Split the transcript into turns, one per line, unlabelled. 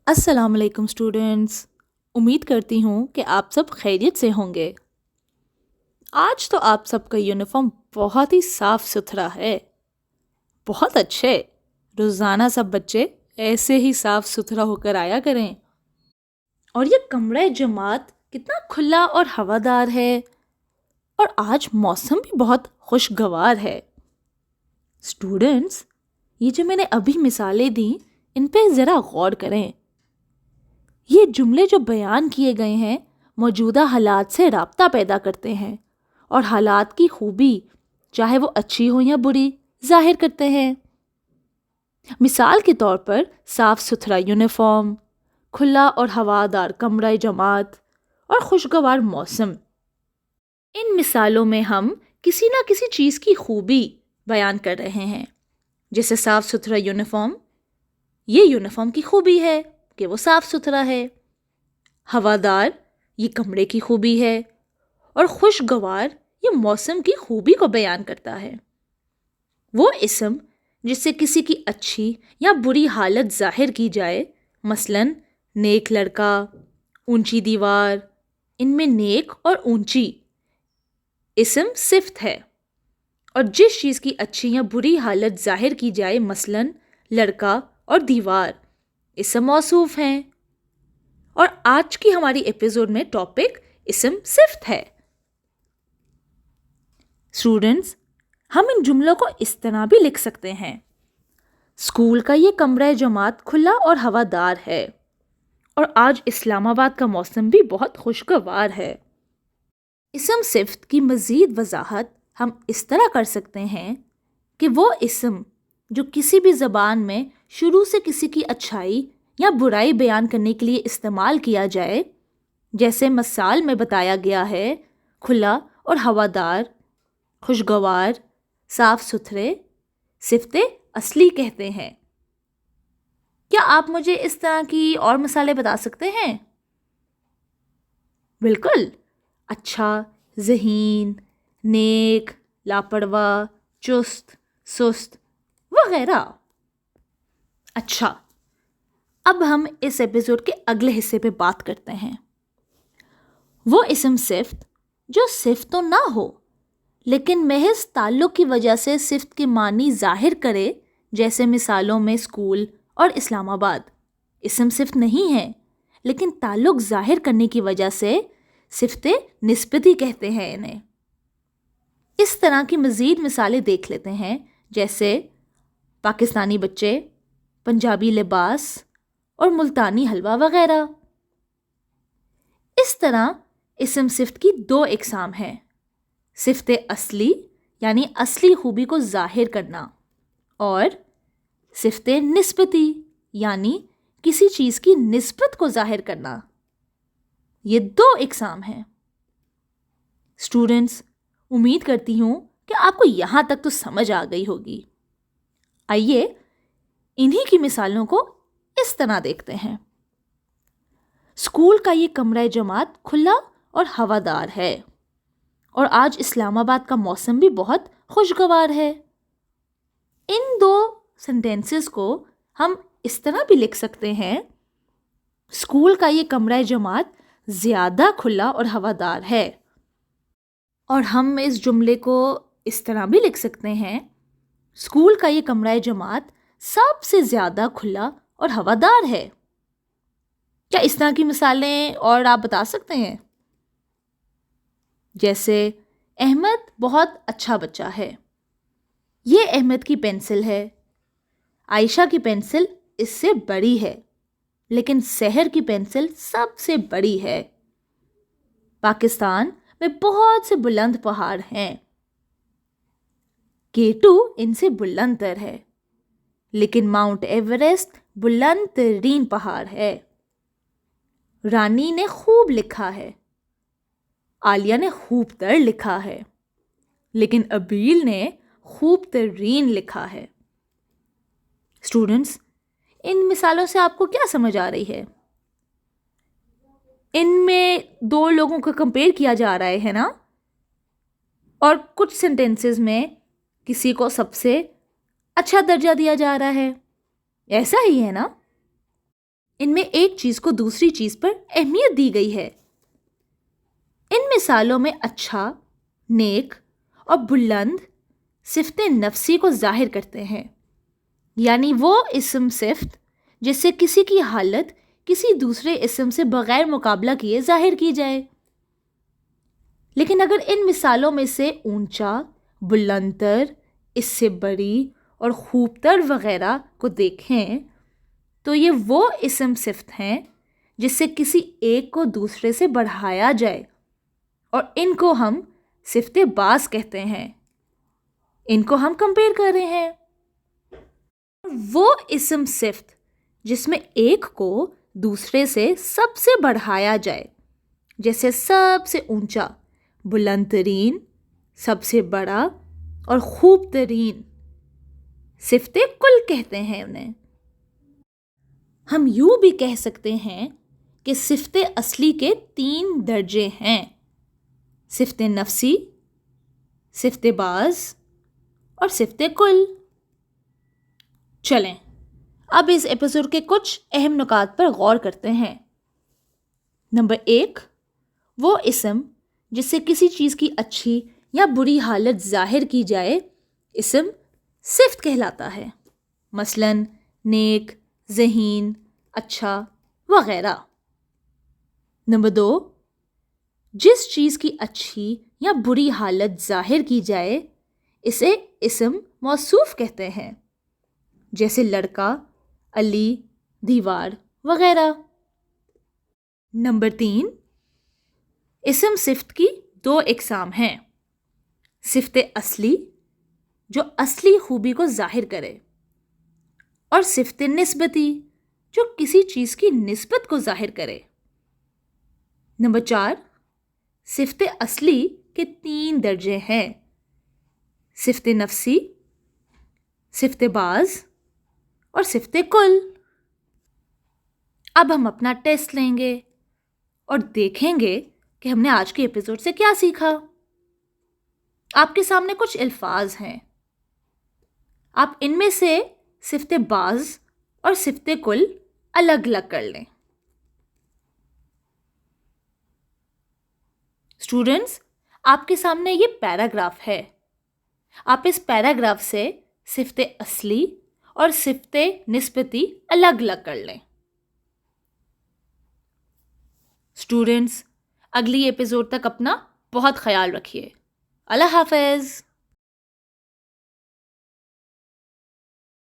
السلام علیکم اسٹوڈنٹس، امید کرتی ہوں کہ آپ سب خیریت سے ہوں گے۔ آج تو آپ سب کا یونیفارم بہت ہی صاف ستھرا ہے، بہت اچھے۔ روزانہ سب بچے ایسے ہی صاف ستھرا ہو کر آیا کریں۔ اور یہ کمرہ جماعت کتنا کھلا اور ہوادار ہے، اور آج موسم بھی بہت خوشگوار ہے۔ اسٹوڈنٹس، یہ جو میں نے ابھی مثالیں دیں ان پہ ذرا غور کریں۔ یہ جملے جو بیان کیے گئے ہیں موجودہ حالات سے رابطہ پیدا کرتے ہیں اور حالات کی خوبی، چاہے وہ اچھی ہو یا بری، ظاہر کرتے ہیں۔ مثال کے طور پر صاف ستھرا یونیفارم، کھلا اور ہوادار کمرہ جماعت اور خوشگوار موسم۔ ان مثالوں میں ہم کسی نہ کسی چیز کی خوبی بیان کر رہے ہیں، جیسے صاف ستھرا یونیفارم، یہ یونیفارم کی خوبی ہے کہ وہ صاف ستھرا ہے۔ ہوادار، یہ کمرے کی خوبی ہے، اور خوشگوار یہ موسم کی خوبی کو بیان کرتا ہے۔ وہ اسم جس سے کسی کی اچھی یا بری حالت ظاہر کی جائے، مثلاً نیک لڑکا، اونچی دیوار، ان میں نیک اور اونچی اسم صفت ہے، اور جس چیز کی اچھی یا بری حالت ظاہر کی جائے، مثلاً لڑکا اور دیوار، اسم موصوف ہیں۔ اور آج کی ہماری ایپیسوڈ میں ٹاپک اسم صفت ہے۔ اسٹوڈنٹس، ہم ان جملوں کو اس طرح بھی لکھ سکتے ہیں: اسکول کا یہ کمرہ جماعت کھلا اور ہوادار ہے، اور آج اسلام آباد کا موسم بھی بہت خوشگوار ہے۔ اسم صفت کی مزید وضاحت ہم اس طرح کر سکتے ہیں کہ وہ اسم جو کسی بھی زبان میں شروع سے کسی کی اچھائی یا برائی بیان کرنے کے لیے استعمال کیا جائے، جیسے مثال میں بتایا گیا ہے، کھلا اور ہوادار، خوشگوار، صاف ستھرے، صفت اصلی کہتے ہیں۔ کیا آپ مجھے اس طرح کی اور مثالیں بتا سکتے ہیں؟ بالکل، اچھا، ذہین، نیک، لاپرواہ، چست، سست وغیرہ۔ اچھا، اب ہم اس ایپیسوڈ کے اگلے حصے پہ بات کرتے ہیں۔ وہ اسم صفت جو صفت تو نہ ہو لیکن محض تعلق کی وجہ سے صفت کے معنی ظاہر کرے، جیسے مثالوں میں اسکول اور اسلام آباد اسم صفت نہیں ہے لیکن تعلق ظاہر کرنے کی وجہ سے صفت نسبتی کہتے ہیں انہیں۔ اس طرح کی مزید مثالیں دیکھ لیتے ہیں، جیسے پاکستانی بچے، پنجابی لباس اور ملتانی حلوہ وغیرہ۔ اس طرح اسم صفت کی دو اقسام ہیں: صفت اصلی یعنی اصلی خوبی کو ظاہر کرنا، اور صفت نسبتی یعنی کسی چیز کی نسبت کو ظاہر کرنا۔ یہ دو اقسام ہیں۔ اسٹوڈنٹس، امید کرتی ہوں کہ آپ کو یہاں تک تو سمجھ آ گئی ہوگی۔ آئیے انہی کی مثالوں کو اس طرح دیکھتے ہیں۔ اسکول کا یہ کمرہ جماعت کھلا اور ہوادار ہے، اور آج اسلام آباد کا موسم بھی بہت خوشگوار ہے۔ ان دو سینٹینسز کو ہم اس طرح بھی لکھ سکتے ہیں: اسکول کا یہ کمرہ جماعت زیادہ کھلا اور ہوادار ہے، اور ہم اس جملے کو اس طرح بھی لکھ سکتے ہیں: اسکول کا یہ کمرہ جماعت سب سے زیادہ کھلا اور ہوادار ہے۔ کیا اس طرح کی مثالیں اور آپ بتا سکتے ہیں؟ جیسے احمد بہت اچھا بچہ ہے، یہ احمد کی پینسل ہے، عائشہ کی پینسل اس سے بڑی ہے، لیکن سحر کی پینسل سب سے بڑی ہے۔ پاکستان میں بہت سے بلند پہاڑ ہیں، K2 ان سے بلند تر ہے، لیکن ماؤنٹ ایوریسٹ بلند ترین پہاڑ ہے۔ رانی نے خوب لکھا ہے، عالیہ نے خوب تر لکھا ہے، لیکن ابیل نے خوب ترین لکھا ہے۔ اسٹوڈنٹس، ان مثالوں سے آپ کو کیا سمجھ آ رہی ہے؟ ان میں دو لوگوں کو کمپیئر کیا جا رہا ہے نا، اور کچھ سینٹینسز میں کسی کو سب سے اچھا درجہ دیا جا رہا ہے، ایسا ہی ہے نا؟ ان میں ایک چیز کو دوسری چیز پر اہمیت دی گئی ہے۔ ان مثالوں میں اچھا، نیک اور بلند صفت نفسی کو ظاہر کرتے ہیں، یعنی وہ اسم صفت جس سے کسی کی حالت کسی دوسرے اسم سے بغیر مقابلہ کیے ظاہر کی جائے۔ لیکن اگر ان مثالوں میں سے اونچا، بلندتر، اس سے بڑی اور خوبتر وغیرہ کو دیکھیں تو یہ وہ اسم صفت ہیں جس سے کسی ایک کو دوسرے سے بڑھایا جائے، اور ان کو ہم صفت باز کہتے ہیں۔ ان کو ہم کمپیئر کر رہے ہیں۔ وہ اسم صفت جس میں ایک کو دوسرے سے سب سے بڑھایا جائے، جیسے سب سے اونچا، بلند ترین، سب سے بڑا اور خوب ترین، صفت کل کہتے ہیں انہیں۔ ہم یوں بھی کہہ سکتے ہیں کہ صفت اصلی کے 3 درجے ہیں: صفت نفسی، صفت باز اور صفت کل۔ چلیں اب اس ایپیسوڈ کے کچھ اہم نکات پر غور کرتے ہیں۔ نمبر 1، وہ اسم جس سے کسی چیز کی اچھی یا بری حالت ظاہر کی جائے اسم صفت کہلاتا ہے، مثلاً نیک، ذہین، اچھا وغیرہ۔ نمبر 2، جس چیز کی اچھی یا بری حالت ظاہر کی جائے اسے اسم موصوف کہتے ہیں، جیسے لڑکا، علی، دیوار وغیرہ۔ نمبر 3، اسم صفت کی 2 اقسام ہیں: صفت اصلی جو اصلی خوبی کو ظاہر کرے، اور صفت نسبتی جو کسی چیز کی نسبت کو ظاہر کرے۔ نمبر 4، صفت اصلی کے 3 درجے ہیں: صفت نفسی، صفت باز اور صفت کل۔ اب ہم اپنا ٹیسٹ لیں گے اور دیکھیں گے کہ ہم نے آج کے ایپیسوڈ سے کیا سیکھا۔ آپ کے سامنے کچھ الفاظ ہیں، آپ ان میں سے صفت باز اور صفت کل الگ الگ کر لیں۔ اسٹوڈنٹس، آپ کے سامنے یہ پیراگراف ہے، آپ اس پیراگراف سے صفت اصلی اور صفت نسبتی الگ الگ کر لیں۔ اسٹوڈنٹس، اگلی ایپیسوڈ تک اپنا بہت خیال رکھیے۔ اللہ حافظ۔